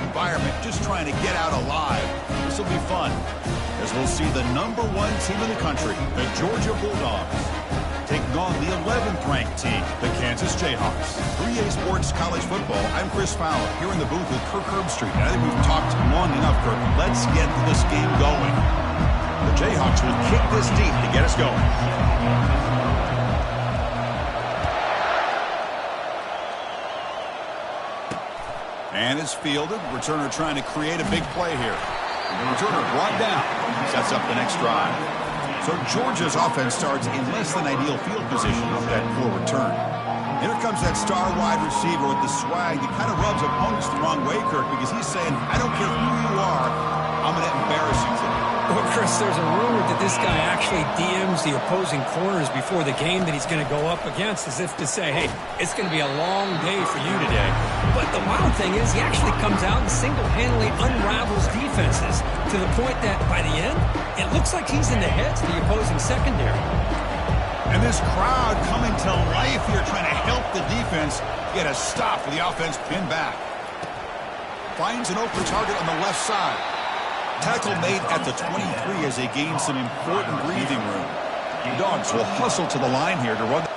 environment, just trying to get out alive. This will be fun, as we'll see the #1 team in the country, the Georgia Bulldogs, taking on the 11th-ranked team, the Kansas Jayhawks. 3A Sports College Football, I'm Chris Fowler, here in the booth with Kirk Herbstreit. I think we've talked long enough, Kirk. Let's get this game going. The Jayhawks will kick this deep to get us going. And it's fielded. Returner trying to create a big play here. The returner brought down. Sets up the next drive. So Georgia's offense starts in less than ideal field position with that poor return. Here comes that star wide receiver with the swag that kind of rubs opponents the wrong way, Kirk, because he's saying, I don't care who you are, I'm going to embarrass you today. Well, Chris, there's a rumor that this guy actually DMs the opposing corners before the game that he's going to go up against, as if to say, hey, it's going to be a long day for you today. But the wild thing is he actually comes out and single-handedly unravels defenses to the point that by the end, it looks like he's in the heads of the opposing secondary. And this crowd coming to life here trying to help the defense get a stop with the offense pinned back. Finds an open target on the left side. Tackle made at the 23 as they gain some important breathing room. The Dogs will hustle to the line here to run.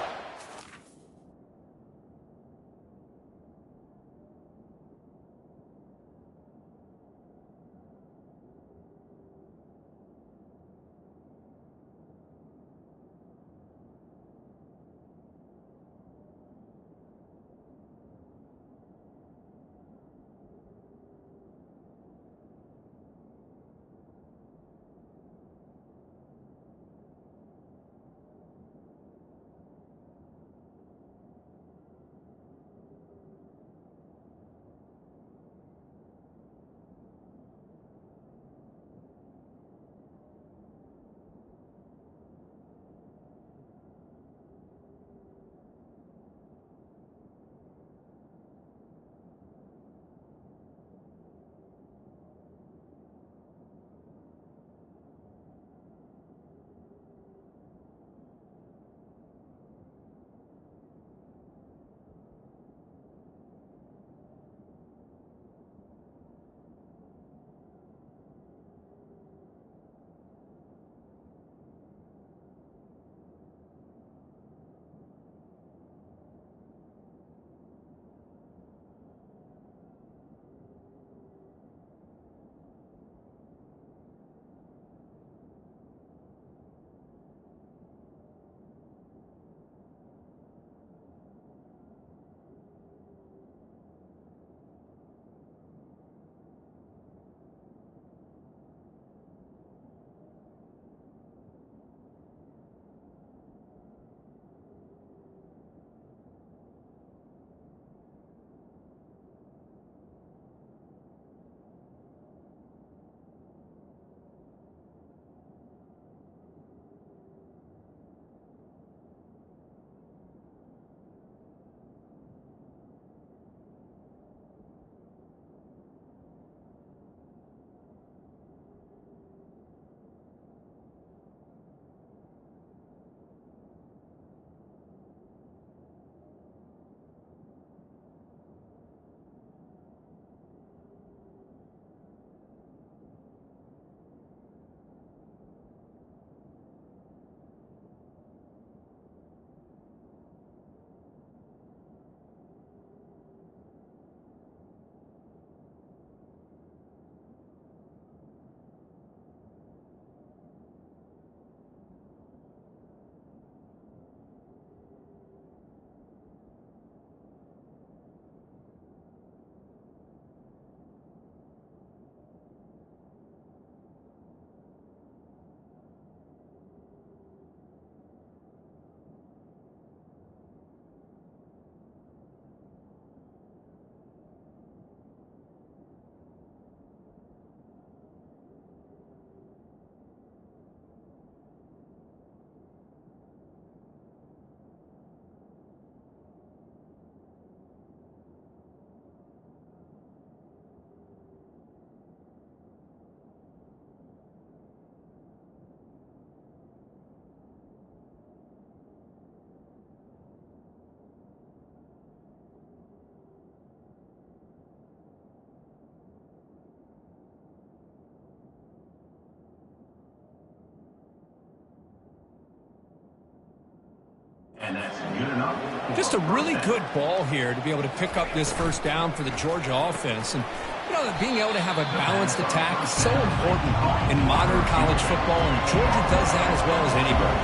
Just a really good ball here to be able to pick up this first down for the Georgia offense. And, you know, being able to have a balanced attack is so important in modern college football, and Georgia does that as well as anybody.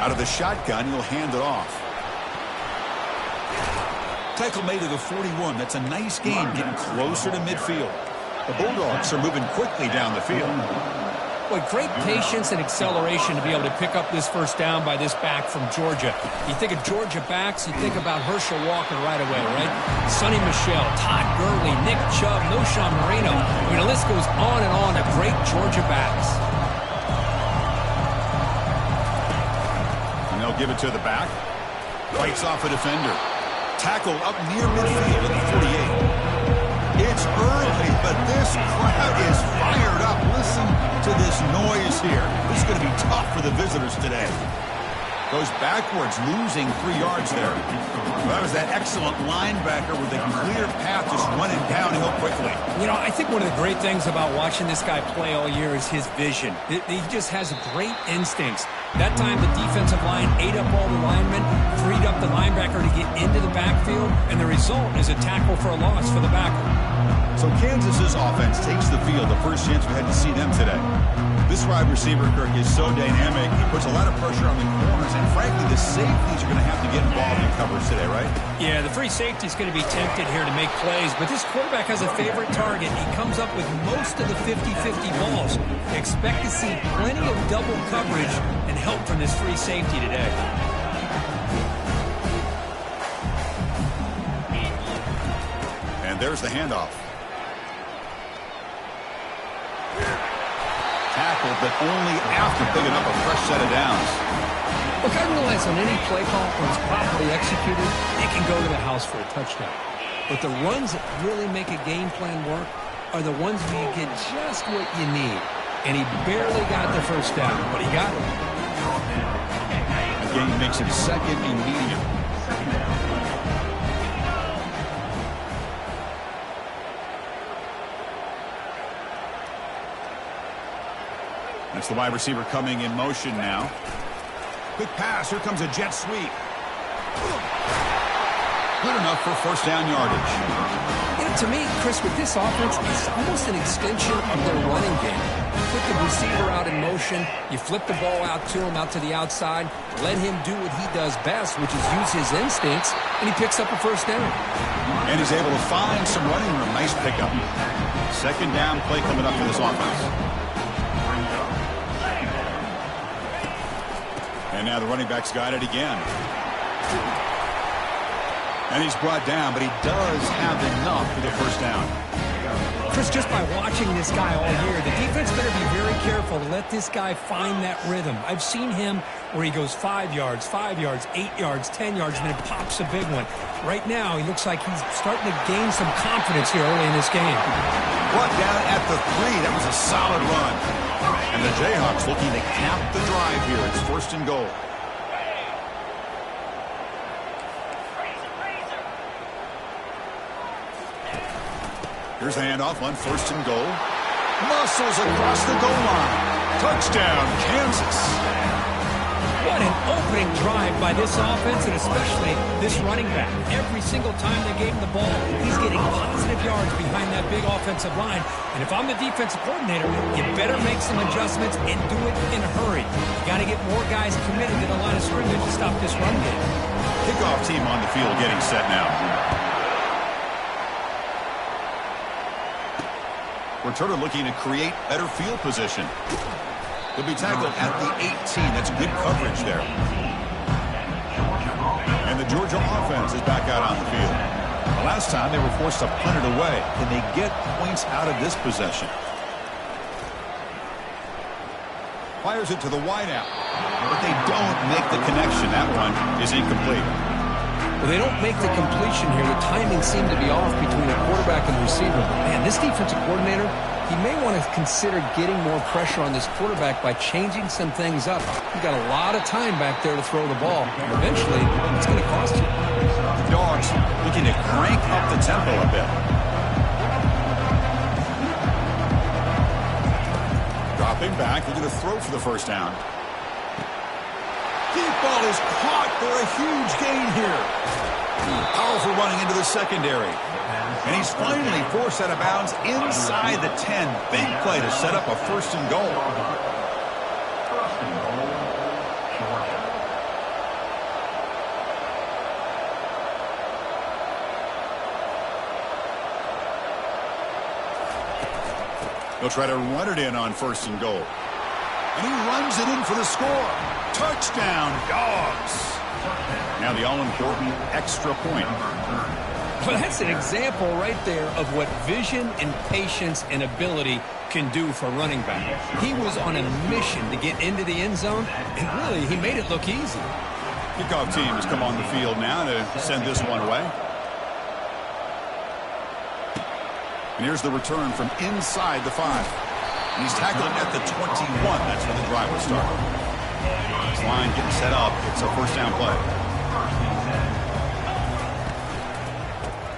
Out of the shotgun, he'll hand it off. Tackle made to the 41. That's a nice gain, getting closer to midfield. The Bulldogs are moving quickly down the field. Boy, great patience and acceleration to be able to pick up this first down by this back from Georgia. You think of Georgia backs, you think about Herschel Walker right away, right? Sonny Michel, Todd Gurley, Nick Chubb, Noshawn Marino. I mean, the list goes on and on of great Georgia backs. And they'll give it to the back. Fights off a defender. Tackle up near midfield at the 48. It's early, but this crowd is fired up. Listen to this noise here. This is going to be tough for the visitors today. Goes backwards, losing 3 yards there. That was that excellent linebacker with a clear path, just running downhill quickly. You know, I think one of the great things about watching this guy play all year is his vision. He just has great instincts. That time, the defensive line ate up all the linemen, freed up the linebacker to get into the backfield, and the result is a tackle for a loss for the backer. So Kansas's offense takes the field, the first chance we had to see them today. This wide receiver, Kirk, is so dynamic. He puts a lot of pressure on the corners, and frankly, the safeties are going to have to get involved in coverage today, right? Yeah, the free safety is going to be tempted here to make plays, but this quarterback has a favorite target. He comes up with most of the 50-50 balls. Expect to see plenty of double coverage and help from this free safety today. And there's the handoff. Tackled, but only after picking up a fresh set of downs. Look, I realize on any play call, when it's properly executed, it can go to the house for a touchdown. But the runs that really make a game plan work are the ones where you get just what you need. And he barely got the first down, but he got it. The game makes it second and medium. That's the wide receiver coming in motion now. Quick pass. Here comes a jet sweep. Good enough for first down yardage. You know, to me, Chris, with this offense, it's almost an extension of their running game. You put the receiver out in motion, you flip the ball out to him, out to the outside, let him do what he does best, which is use his instincts, and he picks up a first down. And he's able to find some running room. Nice pickup. Second down play coming up for this offense. And now the running back's got it again. And he's brought down, but he does have enough for the first down. Chris, just by watching this guy all year, the defense better be very careful to let this guy find that rhythm. I've seen him where he goes 5 yards, 8 yards, 10 yards, and then pops a big one. Right now, he looks like he's starting to gain some confidence here early in this game. Brought down at the 3. That was a solid run. And the Jayhawks looking to cap the drive here. It's first and goal. Here's the handoff on first and goal. Muscles across the goal line. Touchdown, Kansas. What an opening drive by this offense, and especially this running back. Every single time they gave him the ball, he's getting positive yards behind that big offensive line. And if I'm the defensive coordinator, you better make some adjustments and do it in a hurry. You got to get more guys committed to the line of scrimmage to stop this run game. Kickoff team on the field getting set now. Returner looking to create better field position. He'll be tackled at the 18. That's good coverage there. And the Georgia offense is back out on the field. The last time they were forced to punt it away. Can they get points out of this possession? Fires it to the wideout. But they don't make the connection. That one is incomplete. Well, they don't make the completion here. The timing seemed to be off between the quarterback and the receiver. But, man, this defensive coordinator, he may want to consider getting more pressure on this quarterback by changing some things up. You've got a lot of time back there to throw the ball. And eventually, it's going to cost you. The Dogs looking to crank up the tempo a bit. Dropping back, looking to throw for the first down. Deep ball is caught for a huge gain here. Powerful running into the secondary. And he's finally forced out of bounds inside the 10. Big play to set up a 1st and goal. He'll try to run it in on 1st and goal. And he runs it in for the score. Touchdown, Dogs. Now the all-important extra point. Well, that's an example right there of what vision and patience and ability can do for running back. He was on a mission to get into the end zone, and really, he made it look easy. Kickoff team has come on the field now to send this one away. And here's the return from inside the 5. And he's tackled at the 21. That's where the drive will start. This line getting set up. It's a 1st down play.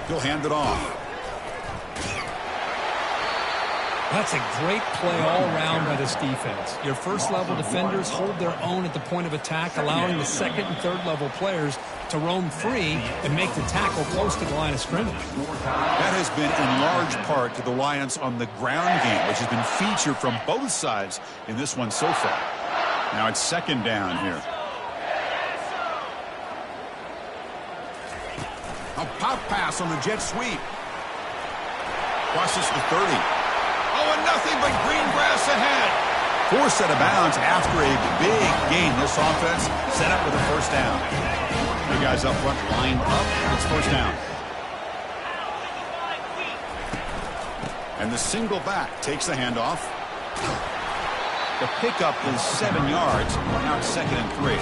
He'll hand it off. That's a great play all around by this defense. Your first-level defenders hold their own at the point of attack, allowing the second and third-level players to roam free and make the tackle close to the line of scrimmage. That has been in large part to the reliance on the ground game, which has been featured from both sides in this one so far. Now it's 2nd down here. A pop pass on the jet sweep. Crosses the 30. Oh, and nothing but green grass ahead. Forced out of bounds after a big gain. This offense set up with a 1st down. The guys up front lined up. It's 1st down. And the single back takes the handoff. The pickup is 7 yards. Now it's 2nd and 3.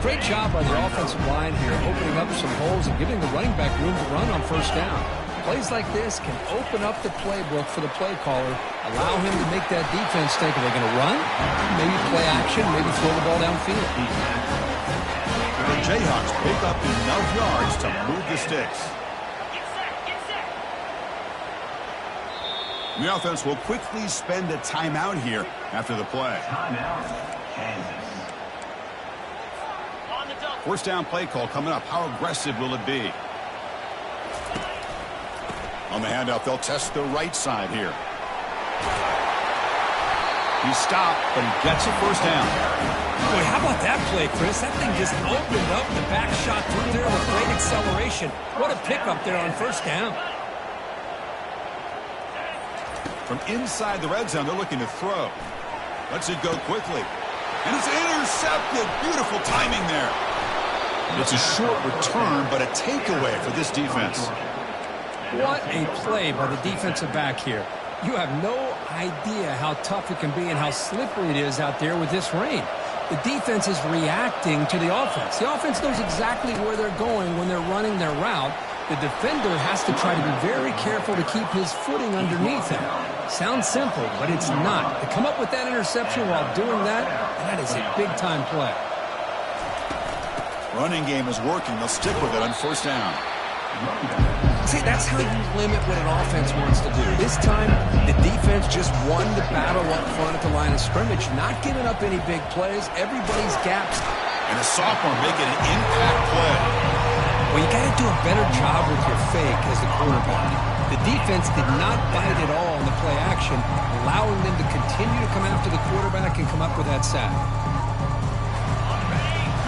Great job by the offensive line here, opening up some holes and giving the running back room to run on 1st down. Plays like this can open up the playbook for the play caller, allow him to make that defense think, are they going to run? Maybe play action, maybe throw the ball downfield. The Jayhawks pick up enough yards to move the sticks. The offense will quickly spend a timeout here after the play. 1st down play call coming up. How aggressive will it be? On the handoff, they'll test the right side here. He stopped, but he gets a 1st down. Boy, how about that play, Chris? That thing just opened up the back shot through there with great acceleration. What a pickup there on 1st down. From inside the red zone, they're looking to throw. Lets it go quickly. And it's intercepted. Beautiful timing there. It's a short return, but a takeaway for this defense. What a play by the defensive back here. You have no idea how tough it can be and how slippery it is out there with this rain. The defense is reacting to the offense. The offense knows exactly where they're going when they're running their route. The defender has to try to be very careful to keep his footing underneath him. Sounds simple, but it's not. To come up with that interception while doing that, that is a big-time play. Running game is working. They'll stick with it on 1st down. See, that's how you limit what an offense wants to do. This time, the defense just won the battle up front at the line of scrimmage, not giving up any big plays. Everybody's gaps. And a sophomore making an impact play. Well, you got to do a better job with your fake as the quarterback. The defense did not bite at all in the play action, allowing them to continue to come after the quarterback and come up with that sack.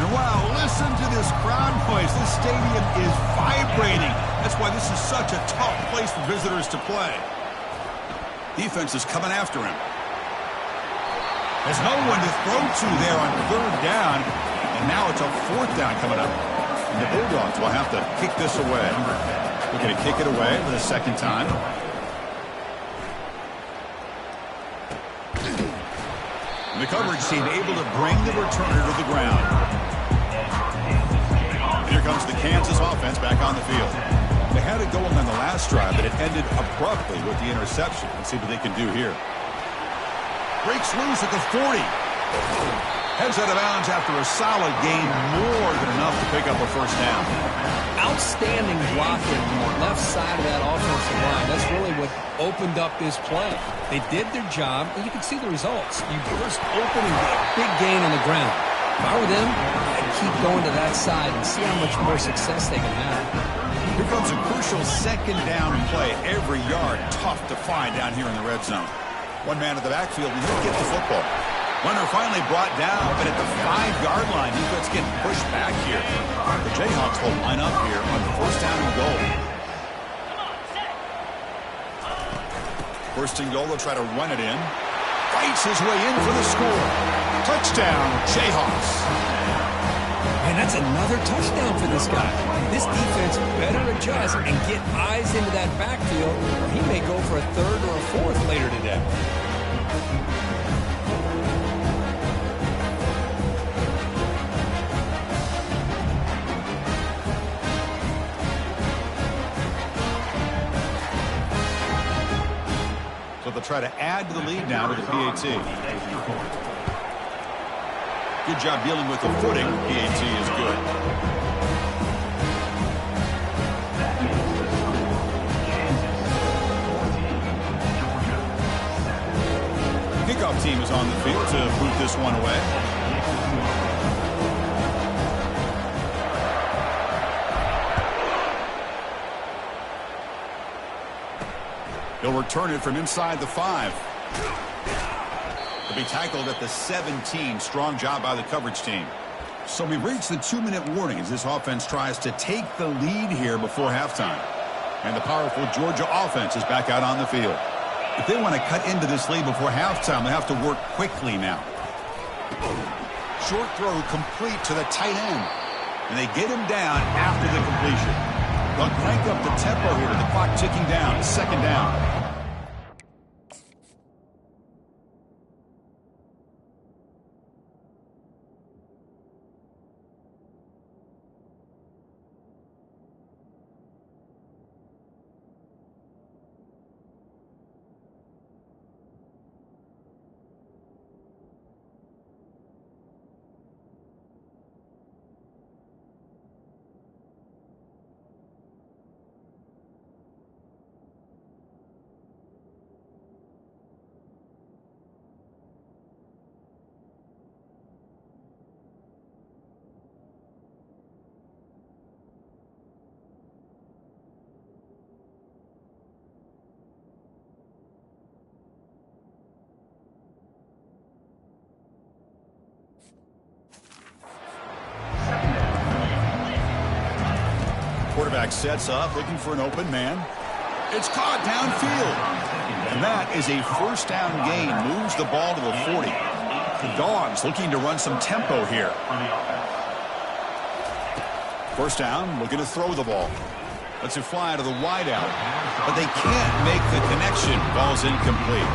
And wow, listen to this crowd noise. This stadium is vibrating. That's why this is such a tough place for visitors to play. Defense is coming after him. There's no one to throw to there on 3rd down. And now it's a 4th down coming up. And the Bulldogs will have to kick this away. They're going to kick it away for the 2nd time. And the coverage team able to bring the returner to the ground. Here comes the Kansas offense back on the field. They had it going on the last drive, but it ended abruptly with the interception. Let's see what they can do here. Breaks loose at the 40. Heads out of bounds after a solid gain, more than enough to pick up a 1st down. Outstanding blocking on the left side of that offensive line. That's really what opened up this play. They did their job, and you can see the results. You burst open and get a big gain on the ground. If I were them, I'd keep going to that side and see how much more success they can have. Here comes a crucial second down play. Every yard tough to find down here in the red zone. One man at the backfield, and he'll get the football. Runner finally brought down, but at the 5-yard line, defense getting pushed back here. The Jayhawks will line up here on first down and goal. First and goal, they'll try to run it in. Fights his way in for the score. Touchdown, Jayhawks. Man, that's another touchdown for this guy. This defense better adjust and get eyes into that backfield, or he may go for a third or a fourth later today. So they'll try to add to the lead now to the PAT. Good job dealing with the footing. PAT is good. Kickoff team is on the field to boot this one away. He'll return it from inside the 5. He'll be tackled at the 17. Strong job by the coverage team. So we've reached the 2-minute warning as this offense tries to take the lead here before halftime. And the powerful Georgia offense is back out on the field. If they want to cut into this lead before halftime, they have to work quickly now. Short throw complete to the tight end. And they get him down after the completion. They'll crank up the tempo here. The clock ticking down. Second down. Quarterback sets up, looking for an open man. It's caught downfield. And that is a first down gain. Moves the ball to the 40. The Dogs looking to run some tempo here. First down, looking to throw the ball. Lets it fly to the wideout. But they can't make the connection. Ball's incomplete.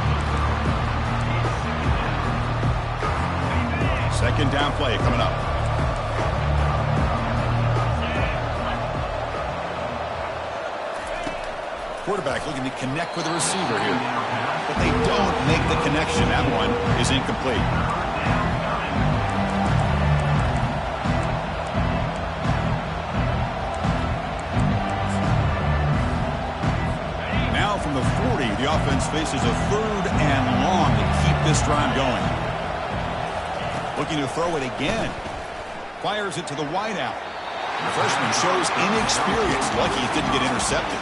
Second down play coming up. Quarterback looking to connect with the receiver here. But they don't make the connection. That one is incomplete. Now from the 40, the offense faces a third and long to keep this drive going. Looking to throw it again. Fires it to the wideout. The freshman shows inexperience. Lucky it didn't get intercepted.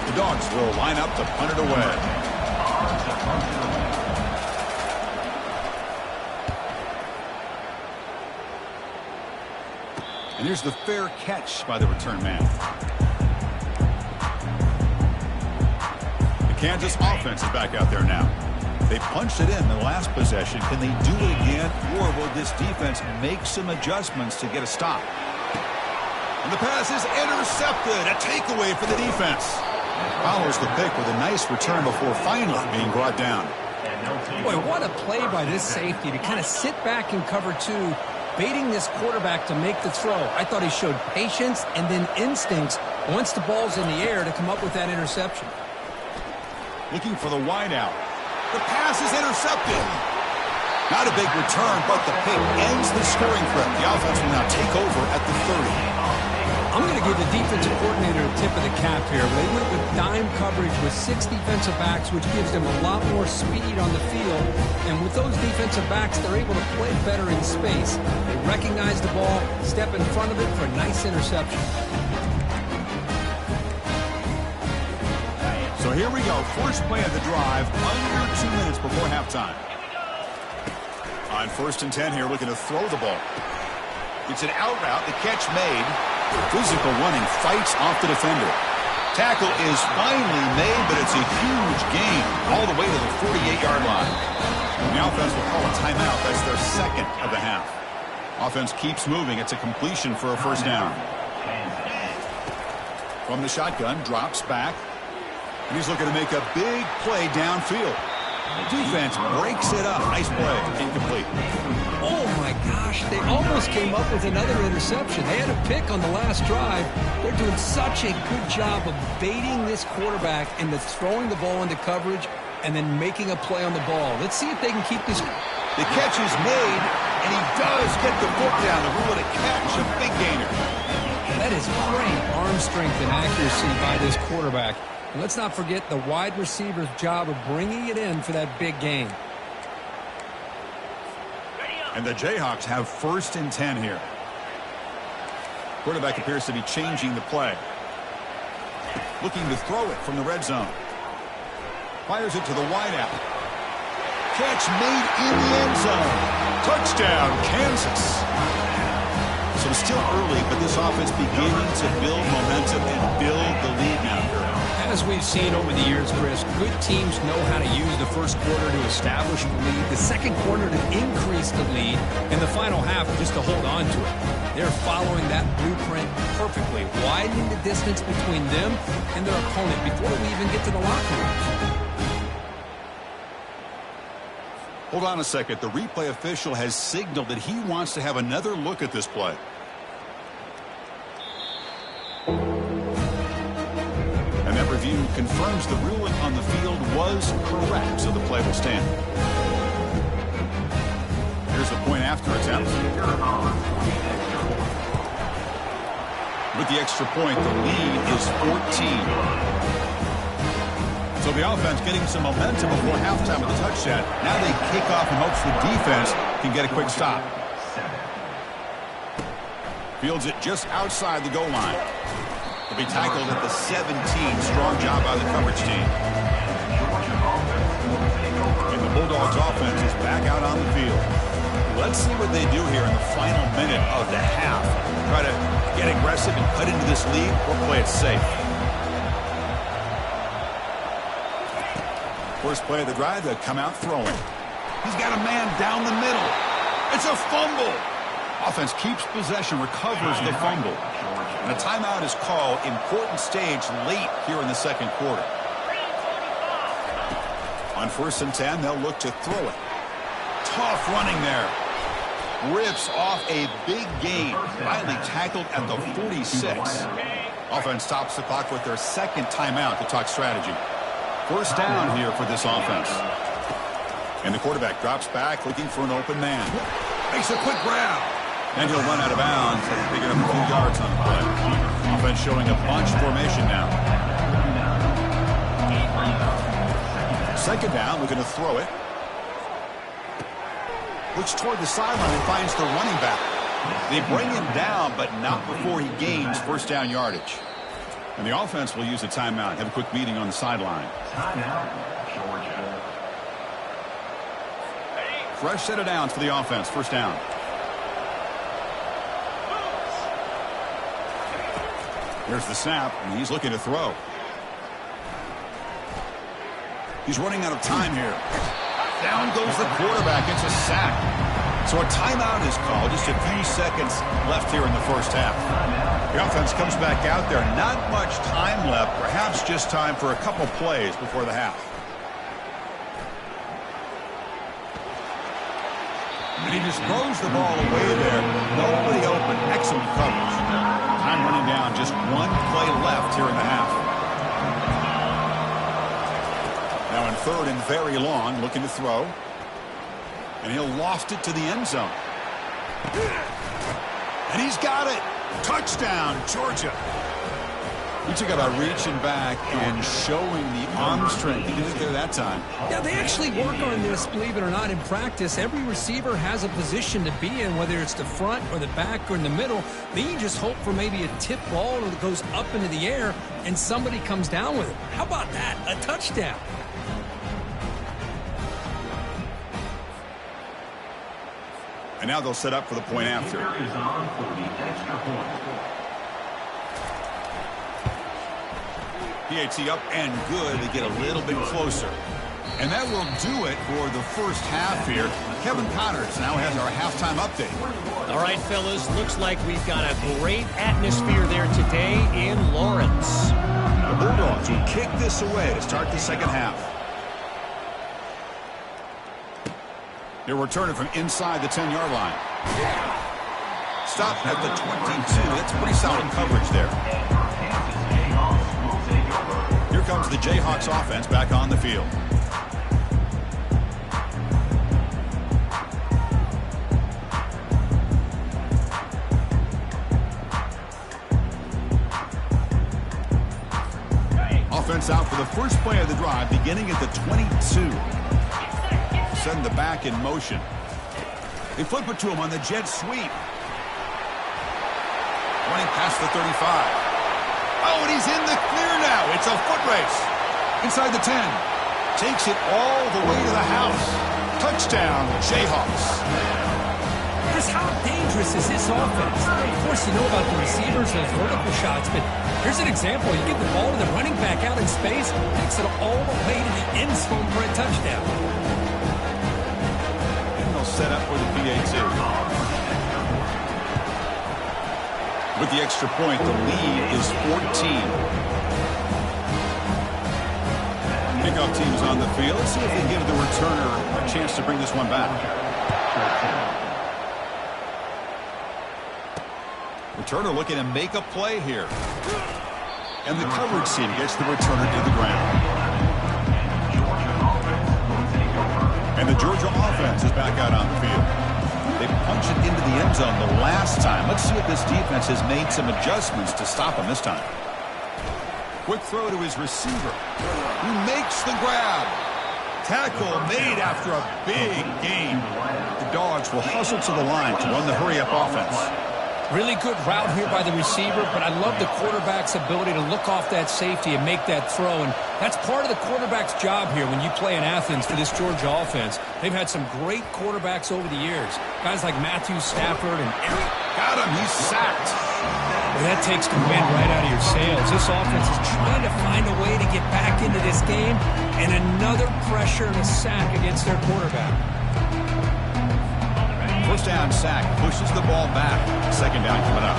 The Dogs will line up to punt it away. And here's the fair catch by the return man. The Kansas offense is back out there now. They punched it in the last possession. Can they do it again, or will this defense make some adjustments to get a stop? And the pass is intercepted. A takeaway for the defense. Follows the pick with a nice return before finally being brought down. Boy, what a play by this safety to kind of sit back in cover 2, baiting this quarterback to make the throw. I thought he showed patience and then instincts once the ball's in the air to come up with that interception. Looking for the wideout. The pass is intercepted. Not a big return, but the pick ends the scoring threat. The offense will now take over at the 30. I'm going to give the defensive coordinator a tip of the the cap here. They went with dime coverage with 6 defensive backs, which gives them a lot more speed on the field. And with those defensive backs, they're able to play better in space. They recognize the ball, step in front of it for a nice interception. So here we go. First play of the drive, under 2 minutes before halftime. On 1st and 10 here, looking to throw the ball. It's an out route. The catch made. Physical running, fights off the defender. Tackle is finally made, but it's a huge gain all the way to the 48-yard line. And the offense will call a timeout. That's their second of the half. Offense keeps moving. It's a completion for a first down. From the shotgun, drops back. And he's looking to make a big play downfield. The defense breaks it up. Nice play. Incomplete. Oh, my gosh. They almost came up with another interception. They had a pick on the last drive. They're doing such a good job of baiting this quarterback into throwing the ball into coverage and then making a play on the ball. Let's see if they can keep this. The catch is made, and he does get the foot down to rule it a catch, a big gainer. That is great arm strength and accuracy by this quarterback. And let's not forget the wide receiver's job of bringing it in for that big gain. And the Jayhawks have 1st and 10 here. Quarterback appears to be changing the play. Looking to throw it from the red zone. Fires it to the wideout. Catch made in the end zone. Touchdown, Kansas. So still early, but this offense beginning to build momentum and build the lead now. As we've seen over the years, Chris, good teams know how to use the first quarter to establish the lead, the second quarter to increase the lead, and the final half just to hold on to it. They're following that blueprint perfectly, widening the distance between them and their opponent before we even get to the locker rooms. Hold on a second. The replay official has signaled that he wants to have another look at this play. And that review confirms the ruling on the field was correct, so the play will stand. Here's the point after attempt. With the extra point, the lead is 14. So the offense getting some momentum before halftime with a touchdown. Now they kick off in hopes the defense can get a quick stop. Fields it just outside the goal line. He'll be tackled at the 17. Strong job by the coverage team. And the Bulldogs offense is back out on the field. Let's see what they do here in the final minute of the half. Try to get aggressive and cut into this lead or play it safe. First play of the drive, they'll come out throwing. He's got a man down the middle. It's a fumble. Offense keeps possession, recovers the fumble. And a timeout is called. Important stage late here in the second quarter. On 1st and 10, they'll look to throw it. Tough running there. Rips off a big gain. Finally tackled at the 46. Offense stops the clock with their second timeout to talk strategy. First down here for this offense. And the quarterback drops back looking for an open man. Makes a quick grab. And he'll run out of bounds, picking up a few yards on the play. Offense showing a bunch formation now. Second down, looking to throw it. Looks toward the sideline and finds the running back. They bring him down, but not before he gains first down yardage. And the offense will use a timeout. Have a quick meeting on the sideline. Fresh set of downs for the offense. First down. Here's the snap, and he's looking to throw. He's running out of time here. Down goes the quarterback. It's a sack. So a timeout is called. Just a few seconds left here in the first half. The offense comes back out there. Not much time left. Perhaps just time for a couple plays before the half. And he just throws the ball away there. Nobody open. Excellent coverage. Time running down. Just one play left here in the half. Now in 3rd and very long, looking to throw. And he'll loft it to the end zone. And he's got it. Touchdown, Georgia. You took about reaching back and showing the arm strength. You did it there that time. Yeah, they actually work on this, believe it or not, in practice. Every receiver has a position to be in, whether it's the front or the back or in the middle. Then you just hope for maybe a tip ball that goes up into the air and somebody comes down with it. How about that? A touchdown. And now they'll set up for the point after. PAT up and good to get a little bit closer. And that will do it for the first half here. Kevin Connors now has our halftime update. All right, fellas, looks like we've got a great atmosphere there today in Lawrence. The Bulldogs will kick this away to start the second half. They're returning from inside the 10-yard line. Stop at the 22. That's pretty solid coverage there. Here comes the Jayhawks offense back on the field. Offense out for the first play of the drive, beginning at the 22. Send the back in motion. They flip it to him on the jet sweep. Running past the 35. Oh, and he's in the clear now. It's a foot race. Inside the 10. Takes it all the way to the house. Touchdown, Jayhawks. Chris, how dangerous is this offense? Of course, you know about the receivers and vertical shots, but here's an example. You give the ball to the running back out in space, takes it all the way to the end zone for a touchdown. Set up for the PAT. With the extra point, the lead is 14. Kickoff team is on the field. Let's see if they give the returner a chance to bring this one back. Returner looking to make a play here. And the coverage team gets the returner to the ground. And the Georgia offense is back out on the field. They punched it into the end zone the last time. Let's see if this defense has made some adjustments to stop him this time. Quick throw to his receiver, who makes the grab. Tackle made after a big gain. The Dogs will hustle to the line to run the hurry-up offense. Really good route here by the receiver, but I love the quarterback's ability to look off that safety and make that throw. And that's part of the quarterback's job here when you play in Athens for this Georgia offense. They've had some great quarterbacks over the years. Guys like Matthew Stafford and Eric. Got him. He's sacked. Well, that takes the wind right out of your sails. This offense is trying to find a way to get back into this game. And another pressure and a sack against their quarterback. First down sack, pushes the ball back. Second down coming up.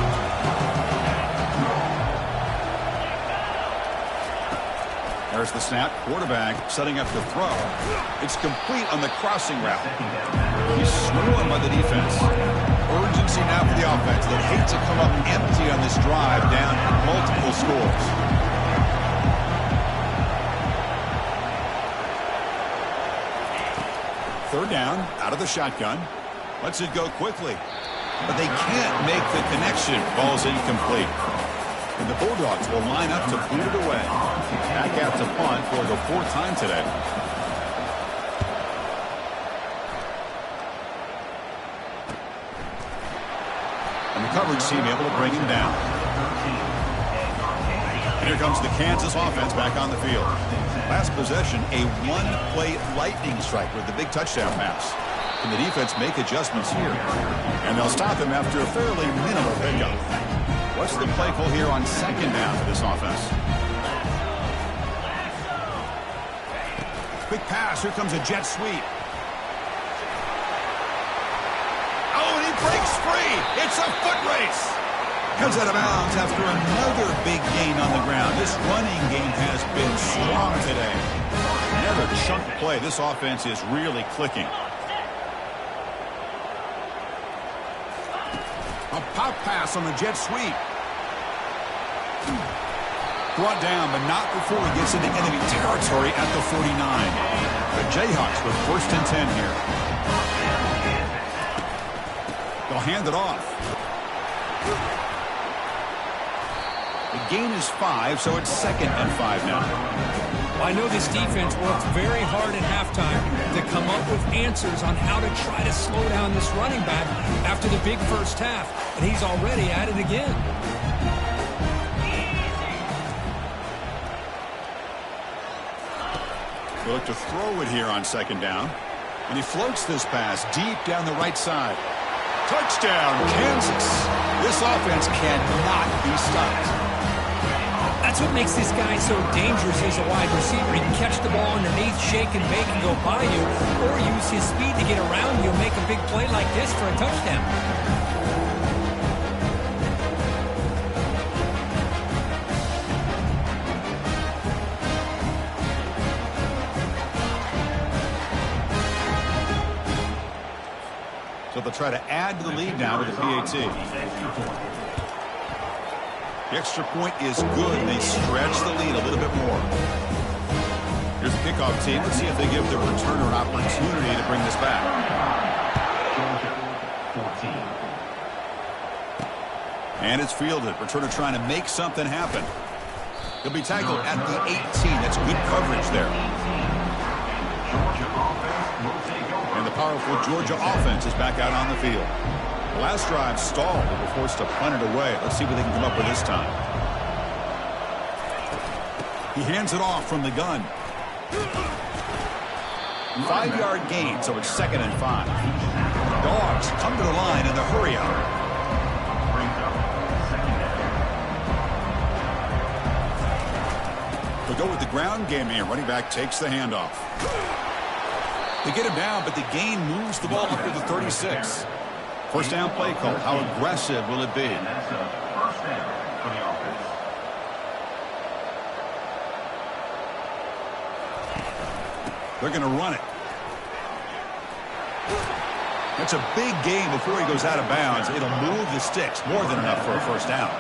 There's the snap. Quarterback setting up the throw. It's complete on the crossing route. He's swarmed by the defense. Urgency now for the offense that hates to come up empty on this drive down multiple scores. Third down, out of the shotgun. Lets it go quickly. But they can't make the connection. Ball's incomplete. And the Bulldogs will line up to boot it away. Back out to punt for the fourth time today. And the coverage team able to bring him down. And here comes the Kansas offense back on the field. Last possession, a one-play lightning strike with the big touchdown pass. Can the defense make adjustments here? And they'll stop him after a fairly minimal pickup. What's the play call here on second down for this offense? Quick pass. Here comes a jet sweep. Oh, and he breaks free. It's a foot race. Comes out of bounds after another big gain on the ground. This running game has been strong today. Another chunk play. This offense is really clicking. A pop pass on the jet sweep. Brought down, but not before he gets into enemy territory at the 49. The Jayhawks with first and 10 here. They'll hand it off. The gain is 5, so it's 2nd and 5 now. I know this defense worked very hard at halftime to come up with answers on how to try to slow down this running back after the big first half, and he's already at it again. They look to throw it here on 2nd down, and he floats this pass deep down the right side. Touchdown, Kansas. This offense cannot be stopped. That's what makes this guy so dangerous as a wide receiver. He can catch the ball underneath, shake and bake and go by you, or use his speed to get around you and make a big play like this for a touchdown. So they'll try to add to the lead now with the PAT. The extra point is good, and they stretch the lead a little bit more. Here's the kickoff team. Let's see if they give the returner an opportunity to bring this back. And it's fielded. Returner trying to make something happen. He'll be tackled at the 18. That's good coverage there. And the powerful Georgia offense is back out on the field. The last drive stalled. They were forced to punt it away. Let's see what they can come up with this time. He hands it off from the gun. 5-yard gain, so it's 2nd and 5. Dogs come to the line in the hurry up. They'll go with the ground game here. Running back takes the handoff. They get him down, but the gain moves the ball up to the 36. First down play call. How aggressive will it be? They're going to run it. That's a big gain before he goes out of bounds. It'll move the sticks. More than enough for a first down.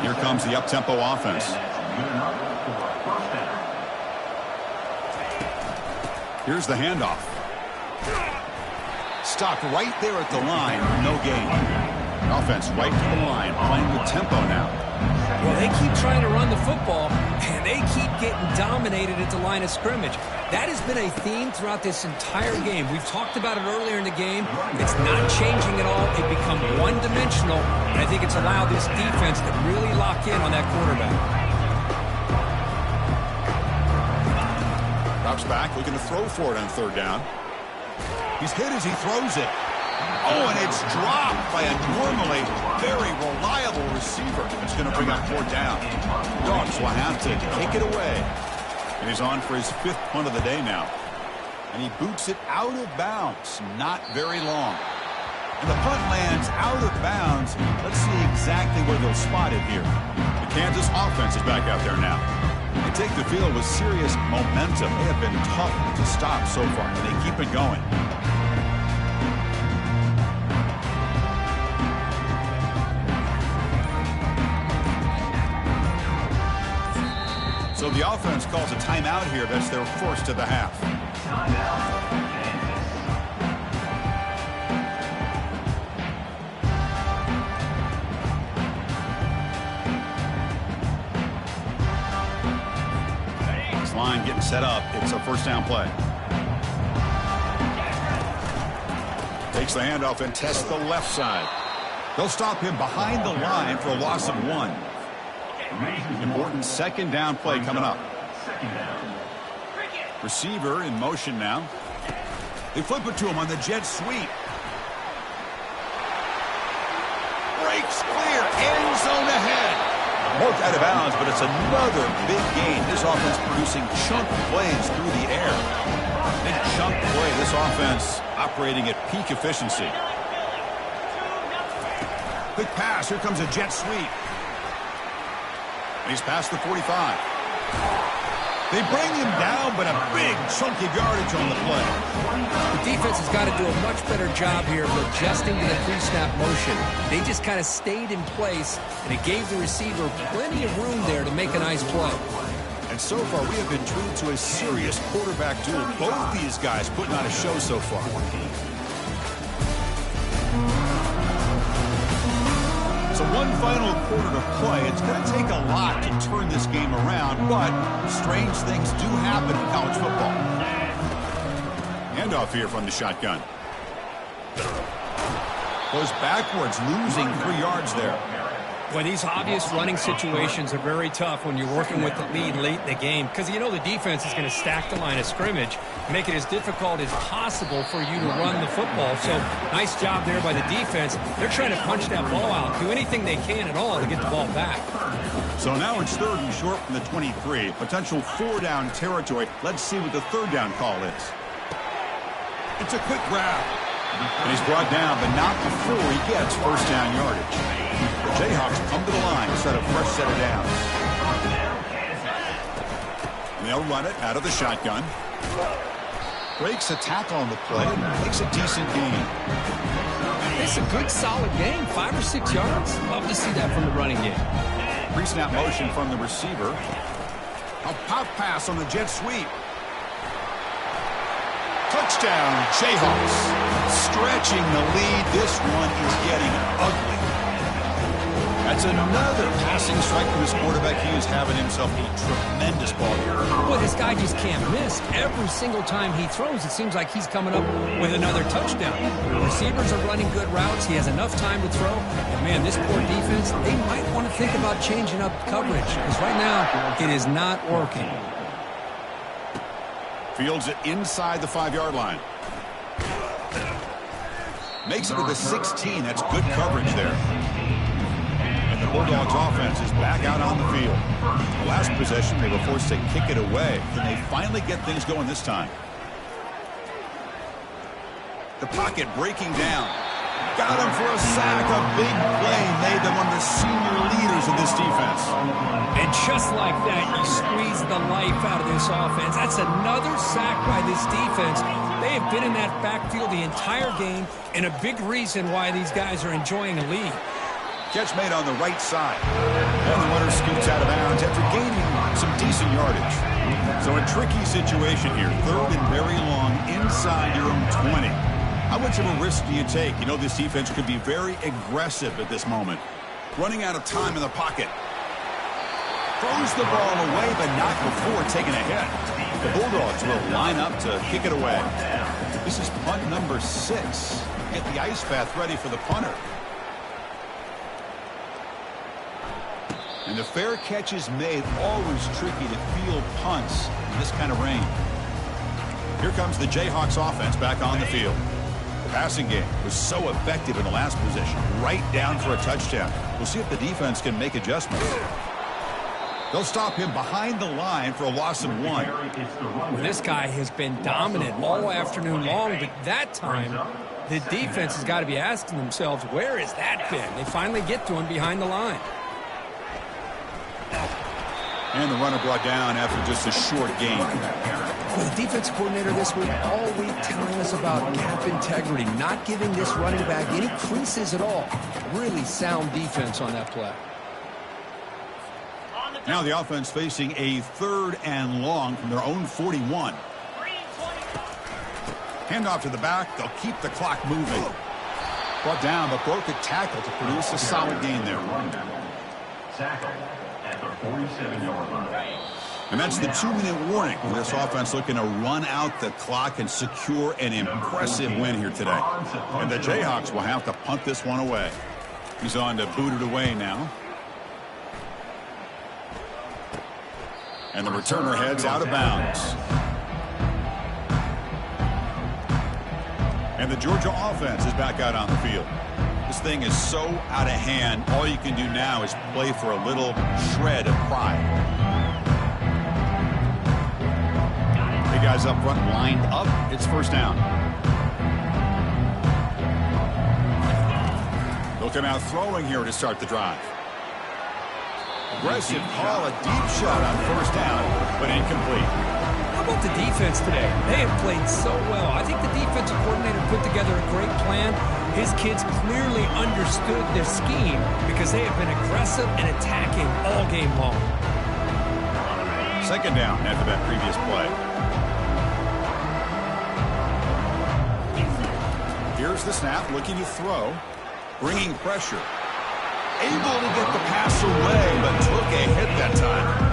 Here comes the up-tempo offense. Here's the handoff. Stopped right there at the line. No gain. Offense right to the line. Playing with tempo now. Well, they keep trying to run the football, and they keep getting dominated at the line of scrimmage. That has been a theme throughout this entire game. We've talked about it earlier in the game. It's not changing at all. It become one-dimensional, and I think it's allowed this defense to really lock in on that quarterback. Drops back, looking to throw for it on 3rd down. He's hit as he throws it. Oh, and it's dropped by a normally very reliable receiver. It's going to bring up 4th down. Dogs will have to take it away. And he's on for his 5th punt of the day now. And he boots it out of bounds. Not very long. And the punt lands out of bounds. Let's see exactly where they'll spot it here. The Kansas offense is back out there now. They take the field with serious momentum. They have been tough to stop so far, and they keep it going. So the offense calls a timeout here. That's their first of the half. This line getting set up. It's a first down play. Takes the handoff and tests the left side. They'll stop him behind the line for a loss of 1. Important 2nd down play coming up. Receiver in motion now. They flip it to him on the jet sweep. Breaks clear. End zone ahead. Marked out of bounds, but it's another big gain. This offense producing chunk plays through the air. Big chunk play. This offense operating at peak efficiency. Quick pass. Here comes a jet sweep. He's past the 45. They bring him down, but a big chunky yardage on the play. The defense has got to do a much better job here of adjusting to the pre-snap motion. They just kind of stayed in place, and it gave the receiver plenty of room there to make a nice play. And so far, we have been treated to a serious quarterback duel. Both these guys putting on a show so far. So So one final quarter to play. It's going to take a lot to turn this game around, but strange things do happen in college football. Handoff here from the shotgun. Goes backwards, losing 3 yards there. Well, these obvious running situations are very tough when you're working with the lead late in the game because you know the defense is going to stack the line of scrimmage, make it as difficult as possible for you to run the football. So nice job there by the defense. They're trying to punch that ball out, do anything they can at all to get the ball back. So now it's 3rd and short from the 23. Potential 4-down territory. Let's see what the 3rd down call is. It's a quick grab. And he's brought down, but not before he gets 1st down yardage. The Jayhawks come to the line to set a fresh set of downs. And they'll run it out of the shotgun. Breaks a tackle on the play. Makes a decent gain. It's a good, solid game. 5 or 6 yards. Love to see that from the running game. Pre-snap motion from the receiver. A pop pass on the jet sweep. Touchdown, Jayhawks. Stretching the lead. This one is getting ugly. That's another passing strike from his quarterback. He is having himself a tremendous ball game. Well, this guy just can't miss. Every single time he throws, it seems like he's coming up with another touchdown. The receivers are running good routes. He has enough time to throw. And, man, this poor defense, they might want to think about changing up coverage because right now it is not working. Fields it inside the 5-yard line. Makes it to the 16. That's good coverage there. And the Bulldogs offense is back out on the field. The last possession, they were forced to kick it away. Can they finally get things going this time? The pocket breaking down. Got him for a sack. A big play made them one of the senior leaders of this defense. And just like that, you squeeze the life out of this offense. That's another sack by this defense. They have been in that backfield the entire game, and a big reason why these guys are enjoying a lead. Catch made on the right side. And the runner scoots out of bounds after gaining some decent yardage. So a tricky situation here. 3rd and very long inside your own 20. How much of a risk do you take? You know this defense could be very aggressive at this moment. Running out of time in the pocket. Throws the ball away, but not before taking a hit. The Bulldogs will line up to kick it away. This is punt number 6. Get the ice bath ready for the punter. And the fair catch is made. Always tricky to field punts in this kind of rain. Here comes the Jayhawks offense back on the field. The passing game was so effective in the last possession. Right down for a touchdown. We'll see if the defense can make adjustments. They'll stop him behind the line for a loss of 1. Well, this guy has been dominant all afternoon long, but that time the defense has got to be asking themselves, where has that been? They finally get to him behind the line. And the runner brought down after just a short gain. Well, the defensive coordinator this week all week telling us about gap integrity, not giving this running back any creases at all. Really sound defense on that play. Now the offense facing a 3rd and long from their own 41. Handoff to the back. They'll keep the clock moving. Brought down, but broke a tackle to produce a solid gain there. And that's the 2-minute warning. This offense looking to run out the clock and secure an impressive win here today. And the Jayhawks will have to punt this one away. He's on to boot it away now. And the returner heads out of bounds. And the Georgia offense is back out on the field. This thing is so out of hand. All you can do now is play for a little shred of pride. Big guys up front lined up. It's 1st down. They'll come out throwing here to start the drive. Aggressive call, a deep shot on 1st down, but incomplete. How about the defense today? They have played so well. I think the defensive coordinator put together a great plan. His kids clearly understood their scheme because they have been aggressive and attacking all game long. 2nd down after that previous play. Here's the snap, looking to throw, bringing pressure. able to get the pass away, but took a hit that time.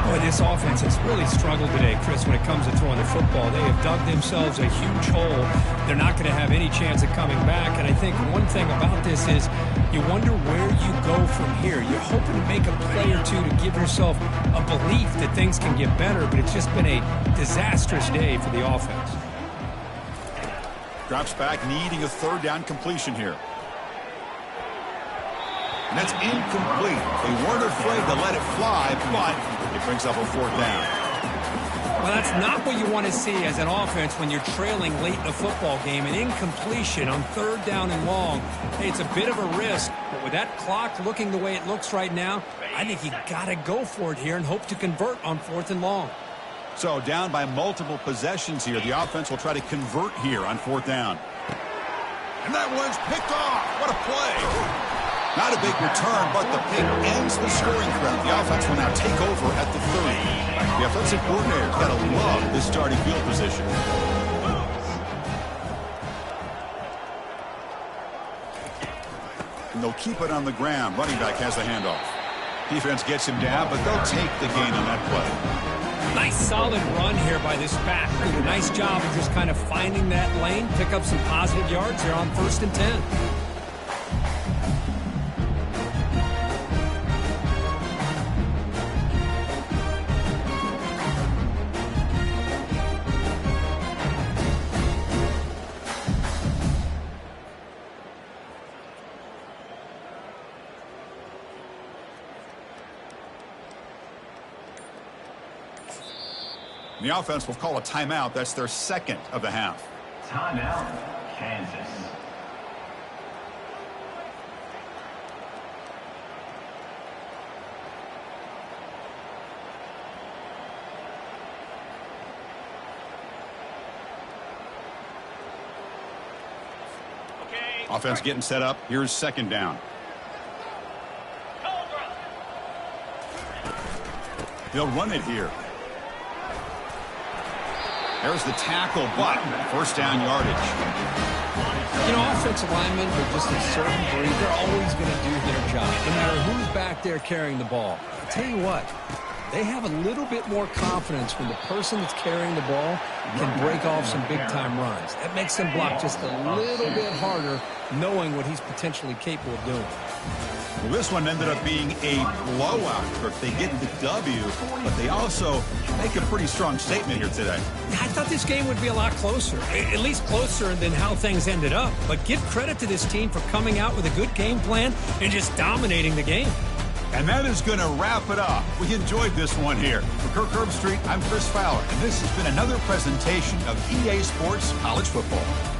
Boy, this offense has really struggled today, Chris, when it comes to throwing the football. They have dug themselves a huge hole. They're not going to have any chance of coming back. And I think one thing about this is you wonder where you go from here. You're hoping to make a play or two to give yourself a belief that things can get better, but it's just been a disastrous day for the offense. Drops back, needing a third down completion here. And that's incomplete. They weren't afraid to let it fly, but it brings up a fourth down. Well, that's not what you want to see as an offense when you're trailing late in a football game. An incompletion on third down and long. Hey, it's a bit of a risk, but with that clock looking the way it looks right now, I think you got to go for it here and hope to convert on fourth and long. So down by multiple possessions here. The offense will try to convert here on fourth down. And that one's picked off. What a play. Not a big return, but the pick ends the scoring threat. The offense will now take over at the 30. The offensive coordinator's got to love this starting field position. And they'll keep it on the ground. Running back has the handoff. Defense gets him down, but they'll take the gain on that play. Nice solid run here by this back. Did a nice job of just kind of finding that lane, pick up some positive yards here on 1st and 10. The offense will call a timeout. That's their second of the half. Timeout, Kansas. Offense getting set up. Here's second down. They'll run it here. There's the tackle, but first down yardage. You know, offensive linemen are just a certain breed. They're always going to do their job, no matter who's back there carrying the ball. I'll tell you what, they have a little bit more confidence when the person that's carrying the ball can break off some big-time runs. That makes them block just a little bit harder, knowing what he's potentially capable of doing. Well, this one ended up being a blowout. They get the W, but they also make a pretty strong statement here today. I thought this game would be a lot closer, at least closer than how things ended up. But give credit to this team for coming out with a good game plan and just dominating the game. And that is going to wrap it up. We enjoyed this one here. For Kirk Herbstreit, I'm Chris Fowler, and this has been another presentation of EA Sports College Football.